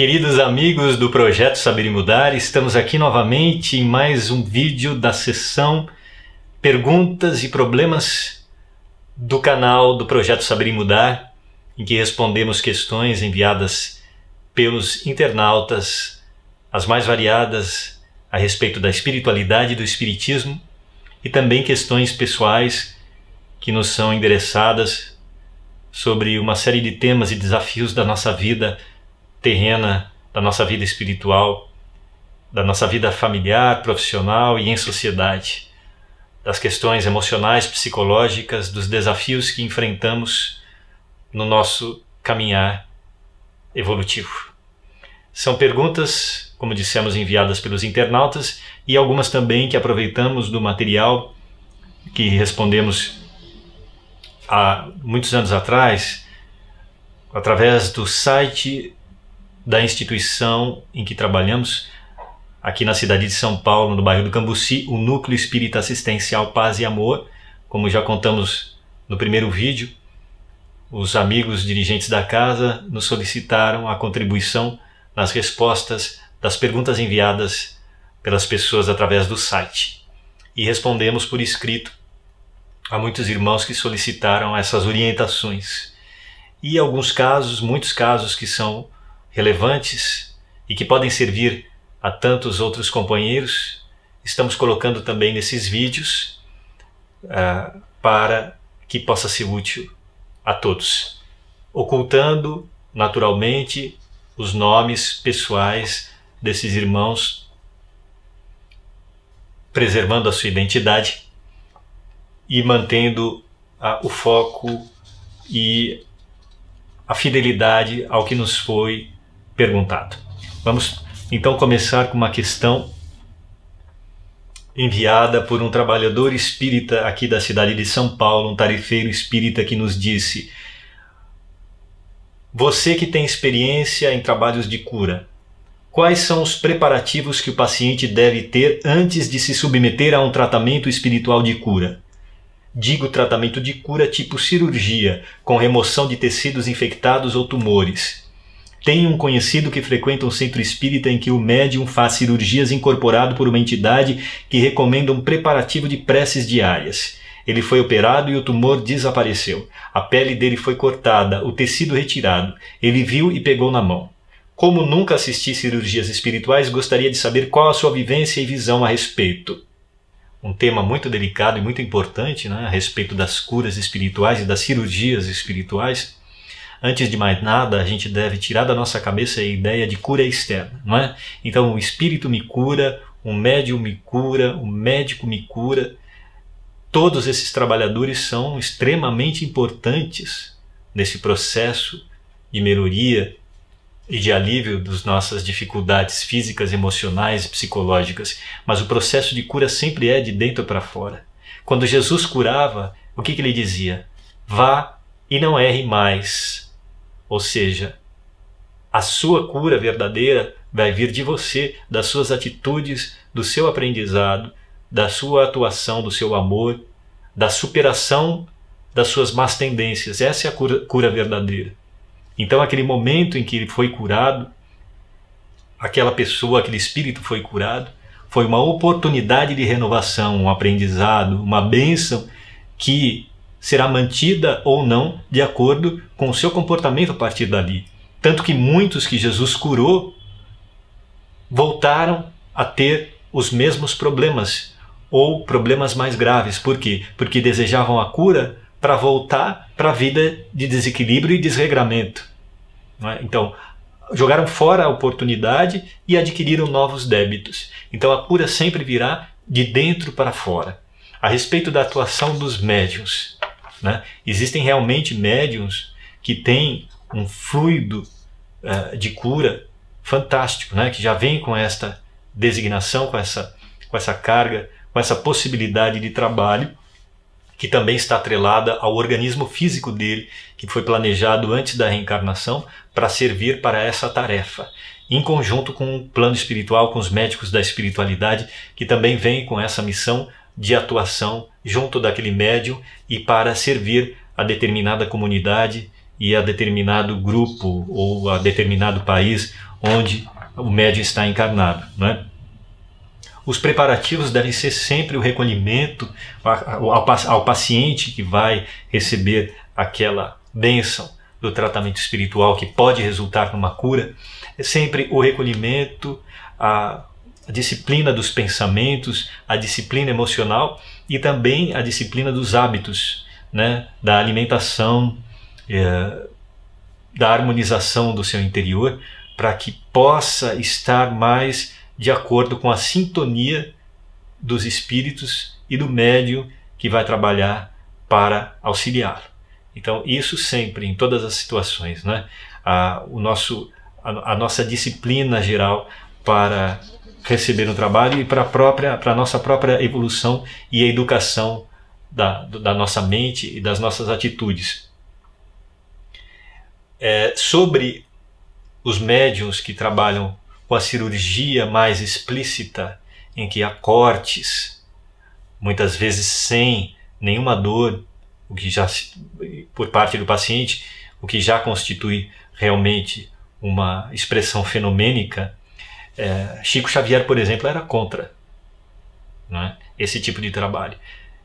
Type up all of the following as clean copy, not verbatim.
Queridos amigos do Projeto Saber e Mudar, estamos aqui novamente em mais um vídeo da sessão Perguntas e Problemas do canal do Projeto Saber e Mudar, em que respondemos questões enviadas pelos internautas, as mais variadas a respeito da espiritualidade e do espiritismo, e também questões pessoais que nos são endereçadas sobre uma série de temas e desafios da nossa vida terrena, da nossa vida espiritual, da nossa vida familiar, profissional e em sociedade, das questões emocionais, psicológicas, dos desafios que enfrentamos no nosso caminhar evolutivo. São perguntas, como dissemos, enviadas pelos internautas e algumas também que aproveitamos do material que respondemos há muitos anos atrás, através do site da instituição em que trabalhamos, aqui na cidade de São Paulo, no bairro do Cambuci, o Núcleo Espírita Assistencial Paz e Amor. Como já contamos no primeiro vídeo, os amigos dirigentes da casa nos solicitaram a contribuição nas respostas das perguntas enviadas pelas pessoas através do site. E respondemos por escrito a muitos irmãos que solicitaram essas orientações. E alguns casos, muitos casos que são relevantes e que podem servir a tantos outros companheiros, estamos colocando também nesses vídeos para que possa ser útil a todos, ocultando naturalmente os nomes pessoais desses irmãos, preservando a sua identidade e mantendo o foco e a fidelidade ao que nos foi perguntado. Vamos então começar com uma questão enviada por um trabalhador espírita aqui da cidade de São Paulo, um tarefeiro espírita, que nos disse: você que tem experiência em trabalhos de cura, quais são os preparativos que o paciente deve ter antes de se submeter a um tratamento espiritual de cura? Digo tratamento de cura tipo cirurgia, com remoção de tecidos infectados ou tumores. Tenho um conhecido que frequenta um centro espírita em que o médium faz cirurgias incorporado por uma entidade que recomenda um preparativo de preces diárias. Ele foi operado e o tumor desapareceu. A pele dele foi cortada, o tecido retirado. Ele viu e pegou na mão. Como nunca assisti cirurgias espirituais, gostaria de saber qual a sua vivência e visão a respeito. Um tema muito delicado e muito importante, né, a respeito das curas espirituais e das cirurgias espirituais. Antes de mais nada, a gente deve tirar da nossa cabeça a ideia de cura externa, não é? Então, o espírito me cura, o médium me cura, o médico me cura. Todos esses trabalhadores são extremamente importantes nesse processo de melhoria e de alívio das nossas dificuldades físicas, emocionais e psicológicas. Mas o processo de cura sempre é de dentro para fora. Quando Jesus curava, o que ele dizia? Vá e não erre mais. Ou seja, a sua cura verdadeira vai vir de você, das suas atitudes, do seu aprendizado, da sua atuação, do seu amor, da superação das suas más tendências. Essa é a cura verdadeira. Então, aquele momento em que ele foi curado, aquela pessoa, aquele espírito foi curado, foi uma oportunidade de renovação, um aprendizado, uma bênção que será mantida ou não de acordo com o seu comportamento a partir dali. Tanto que muitos que Jesus curou voltaram a ter os mesmos problemas, ou problemas mais graves. Por quê? Porque desejavam a cura para voltar para a vida de desequilíbrio e desregramento. Não é? Então, jogaram fora a oportunidade e adquiriram novos débitos. Então, a cura sempre virá de dentro para fora. A respeito da atuação dos médiuns, né? Existem realmente médiuns que têm um fluido de cura fantástico, né? Que já vem com esta designação, com essa carga, com essa possibilidade de trabalho, que também está atrelada ao organismo físico dele, que foi planejado antes da reencarnação para servir para essa tarefa, em conjunto com o plano espiritual, com os médicos da espiritualidade, que também vem com essa missão de atuação junto daquele médium e para servir a determinada comunidade e a determinado grupo ou a determinado país onde o médium está encarnado, né? Os preparativos devem ser sempre o recolhimento ao paciente que vai receber aquela bênção do tratamento espiritual que pode resultar numa cura. É sempre o recolhimento, a disciplina dos pensamentos, a disciplina emocional e também a disciplina dos hábitos, né? Da alimentação, da harmonização do seu interior, para que possa estar mais de acordo com a sintonia dos espíritos e do médium que vai trabalhar para auxiliá-lo. Então, isso sempre, em todas as situações, né? A nossa disciplina geral para receber um trabalho e para a nossa própria evolução e a educação da nossa mente e das nossas atitudes. Sobre os médiuns que trabalham com a cirurgia mais explícita, em que há cortes, muitas vezes sem nenhuma dor, o que já por parte do paciente, o que já constitui realmente uma expressão fenomênica. Chico Xavier, por exemplo, era contra, né, esse tipo de trabalho.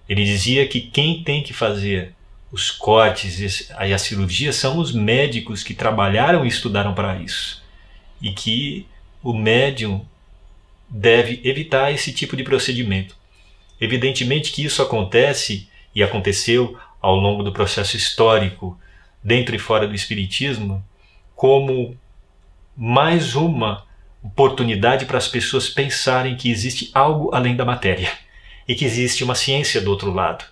Ele dizia que quem tem que fazer os cortes e a cirurgia são os médicos que trabalharam e estudaram para isso, e que o médium deve evitar esse tipo de procedimento. Evidentemente que isso acontece e aconteceu ao longo do processo histórico, dentro e fora do espiritismo, como mais uma oportunidade para as pessoas pensarem que existe algo além da matéria e que existe uma ciência do outro lado,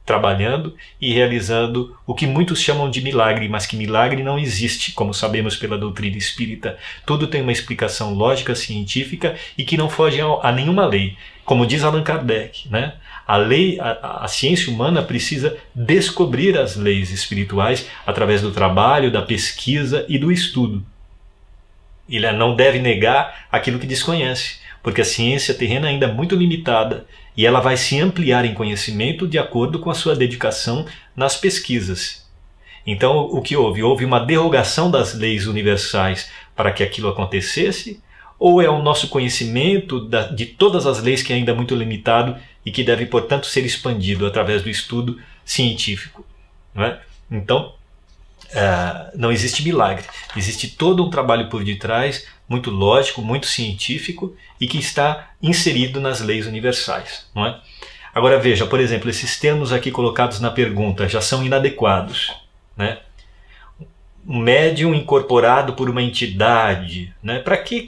trabalhando e realizando o que muitos chamam de milagre, mas que milagre não existe, como sabemos pela doutrina espírita. Tudo tem uma explicação lógica, científica e que não foge a nenhuma lei. Como diz Allan Kardec, né? A ciência humana precisa descobrir as leis espirituais através do trabalho, da pesquisa e do estudo. Ele não deve negar aquilo que desconhece, porque a ciência terrena ainda é muito limitada e ela vai se ampliar em conhecimento de acordo com a sua dedicação nas pesquisas. Então, o que houve? Houve uma derrogação das leis universais para que aquilo acontecesse? Ou é o nosso conhecimento de todas as leis que ainda é muito limitado e que deve, portanto, ser expandido através do estudo científico, não é? Então, não existe milagre. Existe todo um trabalho por detrás, muito lógico, muito científico e que está inserido nas leis universais, não é? Agora veja, por exemplo, esses termos aqui colocados na pergunta já são inadequados, né? Um médium incorporado por uma entidade, né? Para que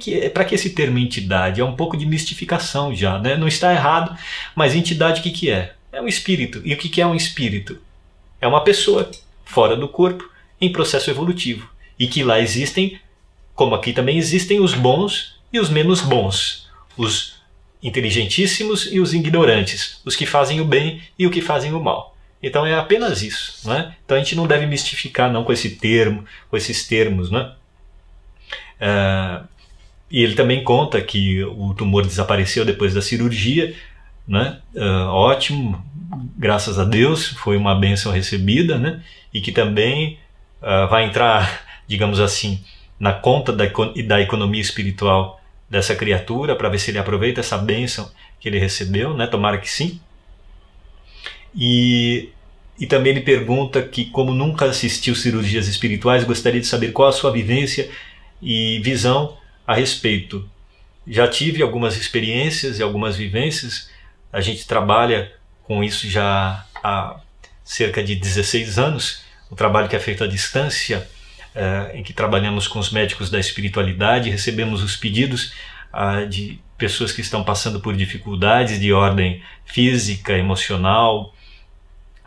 esse termo entidade? É um pouco de mistificação já, né? Não está errado, mas entidade o que é? É um espírito. E o que é um espírito? É uma pessoa fora do corpo em processo evolutivo e que lá existem, como aqui também existem, os bons e os menos bons, os inteligentíssimos e os ignorantes, os que fazem o bem e os que fazem o mal. Então é apenas isso, não é? Então a gente não deve mistificar não com esse termo, com esses termos, né? E ele também conta que o tumor desapareceu depois da cirurgia, né? Ótimo, graças a Deus, foi uma bênção recebida, né? E que também vai entrar, digamos assim, na conta da economia espiritual dessa criatura, para ver se ele aproveita essa bênção que ele recebeu, né? Tomara que sim. E também ele pergunta que, como nunca assistiu cirurgias espirituais, gostaria de saber qual a sua vivência e visão a respeito. Já tive algumas experiências e algumas vivências, a gente trabalha com isso já há cerca de 16 anos, o trabalho que é feito à distância, em que trabalhamos com os médicos da espiritualidade, recebemos os pedidos de pessoas que estão passando por dificuldades de ordem física, emocional,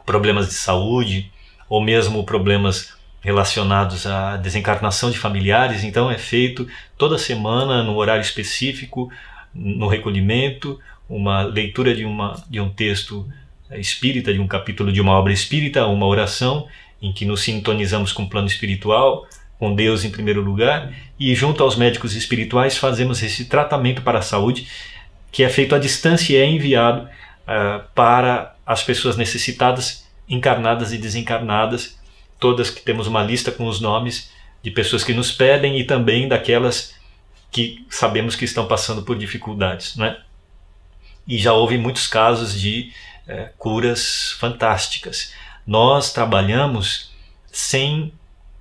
problemas de saúde, ou mesmo problemas relacionados à desencarnação de familiares. Então é feito toda semana, num horário específico, no recolhimento, uma leitura de um texto espírita, de um capítulo de uma obra espírita, uma oração, em que nos sintonizamos com o plano espiritual, com Deus em primeiro lugar, e junto aos médicos espirituais fazemos esse tratamento para a saúde, que é feito à distância e é enviado para as pessoas necessitadas, encarnadas e desencarnadas, todas que temos uma lista com os nomes de pessoas que nos pedem e também daquelas que sabemos que estão passando por dificuldades, né? E já houve muitos casos de curas fantásticas. Nós trabalhamos sem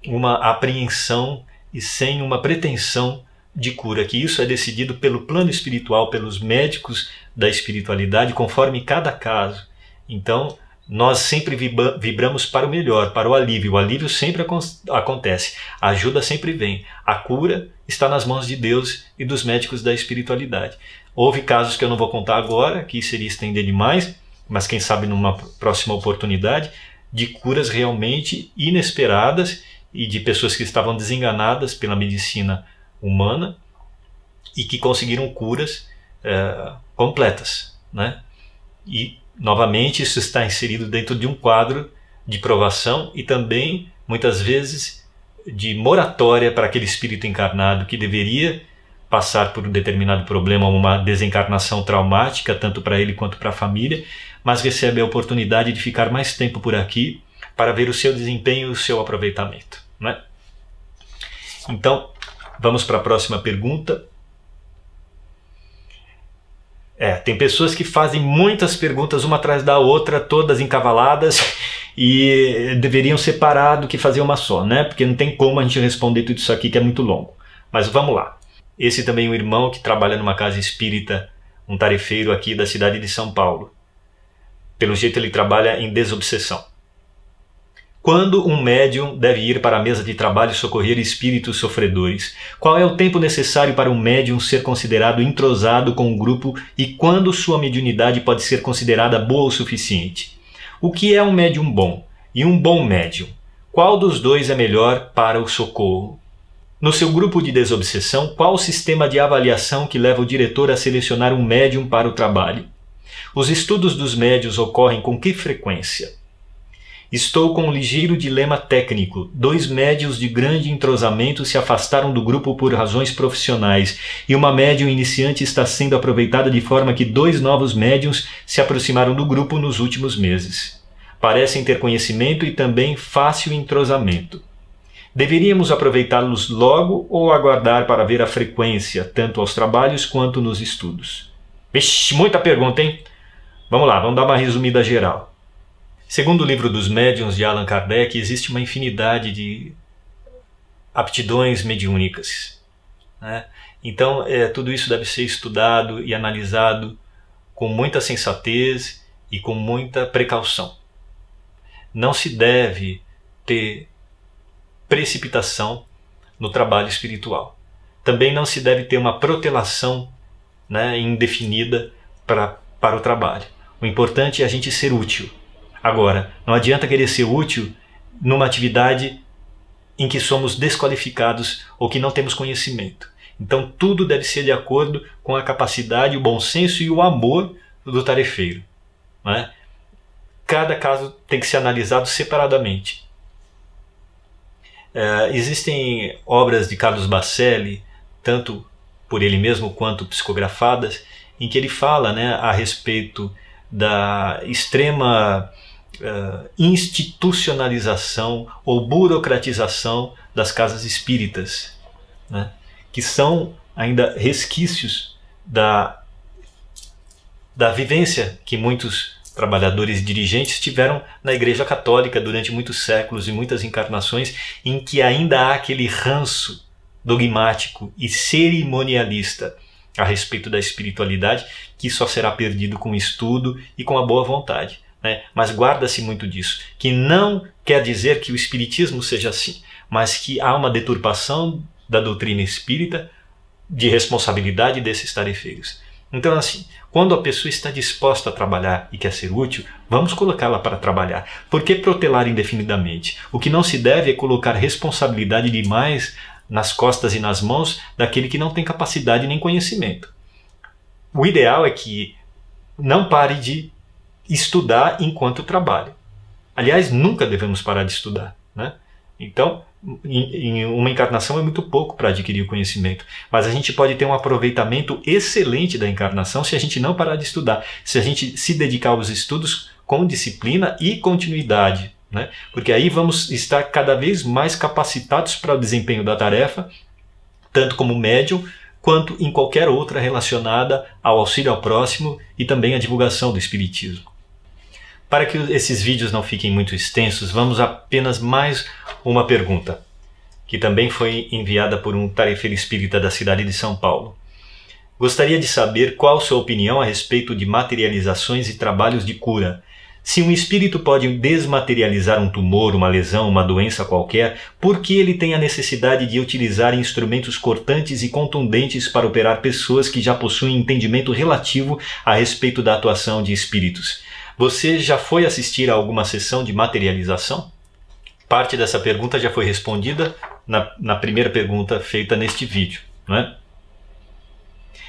uma apreensão e sem uma pretensão de cura, que isso é decidido pelo plano espiritual, pelos médicos da espiritualidade, conforme cada caso. Então, nós sempre vibramos para o melhor, para o alívio. O alívio sempre acontece, a ajuda sempre vem. A cura está nas mãos de Deus e dos médicos da espiritualidade. Houve casos que eu não vou contar agora, que seria estender demais, mas quem sabe numa próxima oportunidade, de curas realmente inesperadas e de pessoas que estavam desenganadas pela medicina humana e que conseguiram curas completas, né? E novamente isso está inserido dentro de um quadro de provação e também muitas vezes de moratória para aquele espírito encarnado que deveria passar por um determinado problema, uma desencarnação traumática tanto para ele quanto para a família, mas recebe a oportunidade de ficar mais tempo por aqui para ver o seu desempenho e o seu aproveitamento, né? Então, vamos para a próxima pergunta. Tem pessoas que fazem muitas perguntas uma atrás da outra, todas encavaladas, e deveriam separar do que fazer uma só, né? Porque não tem como a gente responder tudo isso aqui que é muito longo. Mas vamos lá. Esse também é um irmão que trabalha numa casa espírita, um tarefeiro aqui da cidade de São Paulo. Pelo jeito ele trabalha em desobsessão. Quando um médium deve ir para a mesa de trabalho e socorrer espíritos sofredores? Qual é o tempo necessário para um médium ser considerado entrosado com o grupo e quando sua mediunidade pode ser considerada boa o suficiente? O que é um médium bom e um bom médium? Qual dos dois é melhor para o socorro? No seu grupo de desobsessão, qual o sistema de avaliação que leva o diretor a selecionar um médium para o trabalho? Os estudos dos médiuns ocorrem com que frequência? Estou com um ligeiro dilema técnico. 2 médiuns de grande entrosamento se afastaram do grupo por razões profissionais e uma médium iniciante está sendo aproveitada de forma que 2 novos médiuns se aproximaram do grupo nos últimos meses. Parecem ter conhecimento e também fácil entrosamento. Deveríamos aproveitá-los logo ou aguardar para ver a frequência, tanto aos trabalhos quanto nos estudos? Vixe, muita pergunta, hein? Vamos lá, vamos dar uma resumida geral. Segundo o livro dos médiuns de Allan Kardec, existe uma infinidade de aptidões mediúnicas, né? Então, tudo isso deve ser estudado e analisado com muita sensatez e com muita precaução. Não se deve ter precipitação no trabalho espiritual. Também não se deve ter uma protelação, né, indefinida para o trabalho. O importante é a gente ser útil. Agora, não adianta querer ser útil numa atividade em que somos desqualificados ou que não temos conhecimento. Então tudo deve ser de acordo com a capacidade, o bom senso e o amor do tarefeiro, né? Cada caso tem que ser analisado separadamente. Existem obras de Carlos Bacelli, tanto por ele mesmo quanto psicografadas, em que ele fala, né, a respeito da extrema institucionalização ou burocratização das casas espíritas, né, que são ainda resquícios da vivência que muitos trabalhadores e dirigentes tiveram na Igreja Católica durante muitos séculos e muitas encarnações, em que ainda há aquele ranço dogmático e cerimonialista a respeito da espiritualidade que só será perdido com o estudo e com a boa vontade, né? Mas guarda-se muito disso, que não quer dizer que o espiritismo seja assim, mas que há uma deturpação da doutrina espírita de responsabilidade desses tarefeiros. Então, assim, quando a pessoa está disposta a trabalhar e quer ser útil, vamos colocá-la para trabalhar. Por que protelar indefinidamente? O que não se deve é colocar responsabilidade demais nas costas e nas mãos daquele que não tem capacidade nem conhecimento. O ideal é que não pare de estudar enquanto trabalha. Aliás, nunca devemos parar de estudar, né? Então, em uma encarnação é muito pouco para adquirir o conhecimento, mas a gente pode ter um aproveitamento excelente da encarnação se a gente não parar de estudar, se a gente se dedicar aos estudos com disciplina e continuidade, né? Porque aí vamos estar cada vez mais capacitados para o desempenho da tarefa, tanto como médium, quanto em qualquer outra relacionada ao auxílio ao próximo e também à divulgação do Espiritismo. Para que esses vídeos não fiquem muito extensos, vamos apenas mais uma pergunta, que também foi enviada por um tarefeiro espírita da cidade de São Paulo. Gostaria de saber qual sua opinião a respeito de materializações e trabalhos de cura. Se um espírito pode desmaterializar um tumor, uma lesão, uma doença qualquer, por que ele tem a necessidade de utilizar instrumentos cortantes e contundentes para operar pessoas que já possuem entendimento relativo a respeito da atuação de espíritos? Você já foi assistir a alguma sessão de materialização? Parte dessa pergunta já foi respondida na primeira pergunta feita neste vídeo, não é?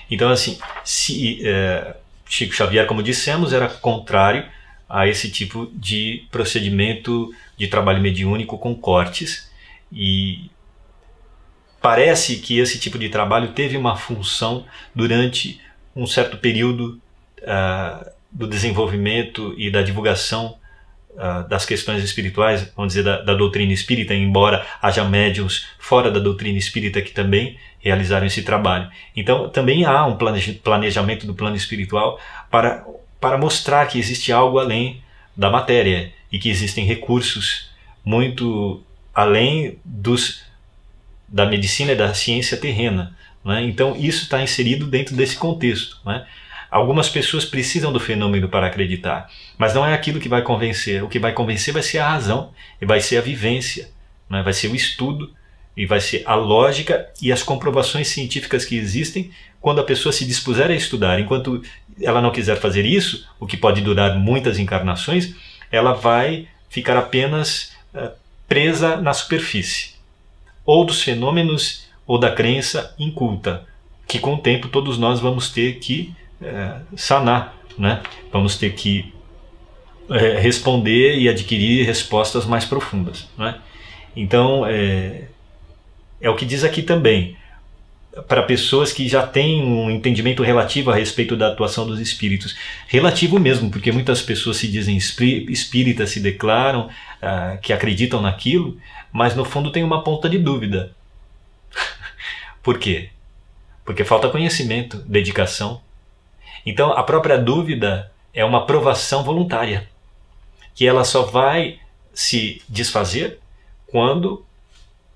Então, assim, Chico Xavier, como dissemos, era contrário a esse tipo de procedimento de trabalho mediúnico com cortes, e parece que esse tipo de trabalho teve uma função durante um certo período do desenvolvimento e da divulgação das questões espirituais, vamos dizer, da doutrina espírita, embora haja médiuns fora da doutrina espírita que também realizaram esse trabalho. Então também há um planejamento do plano espiritual para mostrar que existe algo além da matéria e que existem recursos muito além da medicina e da ciência terrena, né? Então isso está inserido dentro desse contexto, né? Algumas pessoas precisam do fenômeno para acreditar, mas não é aquilo que vai convencer. O que vai convencer vai ser a razão, e vai ser a vivência, né? Vai ser o estudo, e vai ser a lógica e as comprovações científicas que existem quando a pessoa se dispuser a estudar. Enquanto ela não quiser fazer isso, o que pode durar muitas encarnações, ela vai ficar apenas presa na superfície, ou dos fenômenos ou da crença inculta, que com o tempo todos nós vamos ter que sanar, né? Vamos ter que responder e adquirir respostas mais profundas, né? Então é o que diz aqui também, para pessoas que já têm um entendimento relativo a respeito da atuação dos espíritos. Relativo mesmo, porque muitas pessoas se dizem espíritas, se declaram que acreditam naquilo, mas no fundo tem uma ponta de dúvida. Por quê? Porque falta conhecimento, dedicação. Então a própria dúvida é uma provação voluntária, que ela só vai se desfazer quando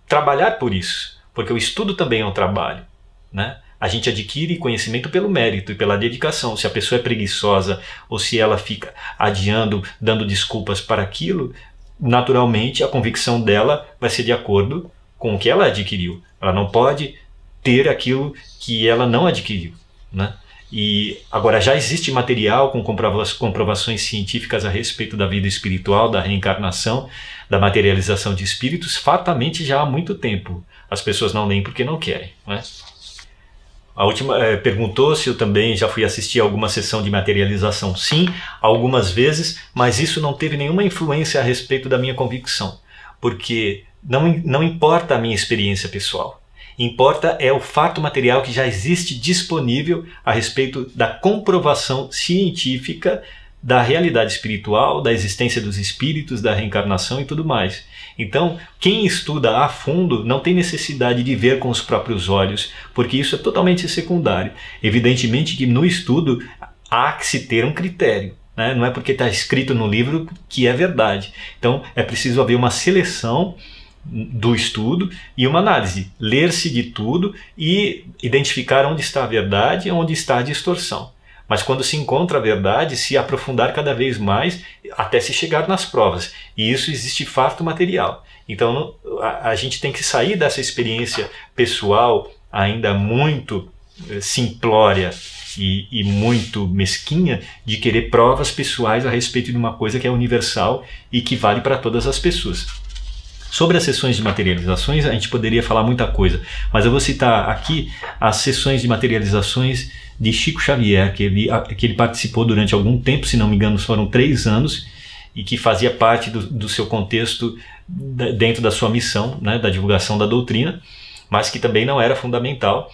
trabalhar por isso, porque o estudo também é um trabalho, né? A gente adquire conhecimento pelo mérito e pela dedicação. Se a pessoa é preguiçosa ou se ela fica adiando, dando desculpas para aquilo, naturalmente a convicção dela vai ser de acordo com o que ela adquiriu. Ela não pode ter aquilo que ela não adquiriu, né? E agora já existe material com comprovações científicas a respeito da vida espiritual, da reencarnação, da materialização de espíritos, fartamente já há muito tempo. As pessoas não leem porque não querem, né? A última perguntou se eu também já fui assistir a alguma sessão de materialização. Sim, algumas vezes, mas isso não teve nenhuma influência a respeito da minha convicção, porque não importa a minha experiência pessoal. Importa é o fato material que já existe disponível a respeito da comprovação científica da realidade espiritual, da existência dos espíritos, da reencarnação e tudo mais. Então, quem estuda a fundo não tem necessidade de ver com os próprios olhos, porque isso é totalmente secundário. Evidentemente que no estudo há que se ter um critério, né? Não é porque está escrito no livro que é verdade. Então, é preciso haver uma seleção do estudo e uma análise, ler-se de tudo e identificar onde está a verdade e onde está a distorção. Mas quando se encontra a verdade, se aprofundar cada vez mais até se chegar nas provas. E isso existe farto material. Então a gente tem que sair dessa experiência pessoal ainda muito simplória e muito mesquinha de querer provas pessoais a respeito de uma coisa que é universal e que vale para todas as pessoas. Sobre as sessões de materializações, a gente poderia falar muita coisa, mas eu vou citar aqui as sessões de materializações de Chico Xavier, que ele participou durante algum tempo, se não me engano foram 3 anos, e que fazia parte do seu contexto dentro da sua missão, né, da divulgação da doutrina, mas que também não era fundamental,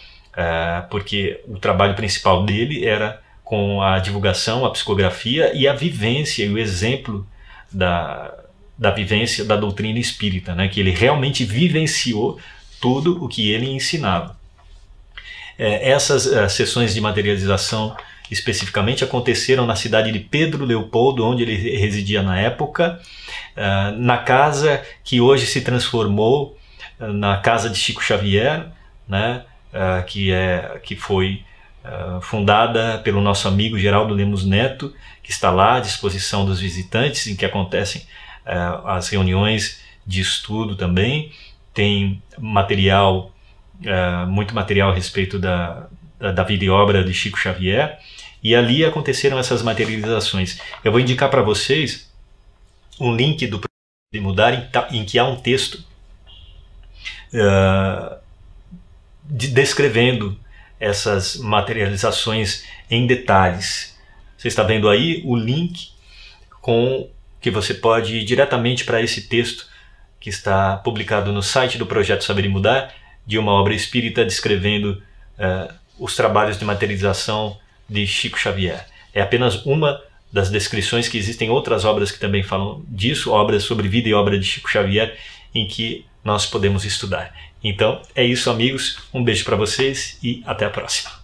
porque o trabalho principal dele era com a divulgação, a psicografia e a vivência e o exemplo da vivência da doutrina espírita, né? Que ele realmente vivenciou tudo o que ele ensinava. Essas sessões de materialização especificamente aconteceram na cidade de Pedro Leopoldo, onde ele residia na época, na casa que hoje se transformou na casa de Chico Xavier, né, que foi fundada pelo nosso amigo Geraldo Lemos Neto, que está lá à disposição dos visitantes, em que acontecem as reuniões de estudo também. Tem material, muito material a respeito da vida e obra de Chico Xavier, e ali aconteceram essas materializações. Eu vou indicar para vocês um link do de Mudar, em que há um texto descrevendo essas materializações em detalhes. Você está vendo aí o link com que você pode ir diretamente para esse texto que está publicado no site do Projeto Saber e Mudar, de uma obra espírita descrevendo os trabalhos de materialização de Chico Xavier. É apenas uma das descrições, que existem outras obras que também falam disso, obras sobre vida e obra de Chico Xavier, em que nós podemos estudar. Então é isso, amigos, um beijo para vocês e até a próxima.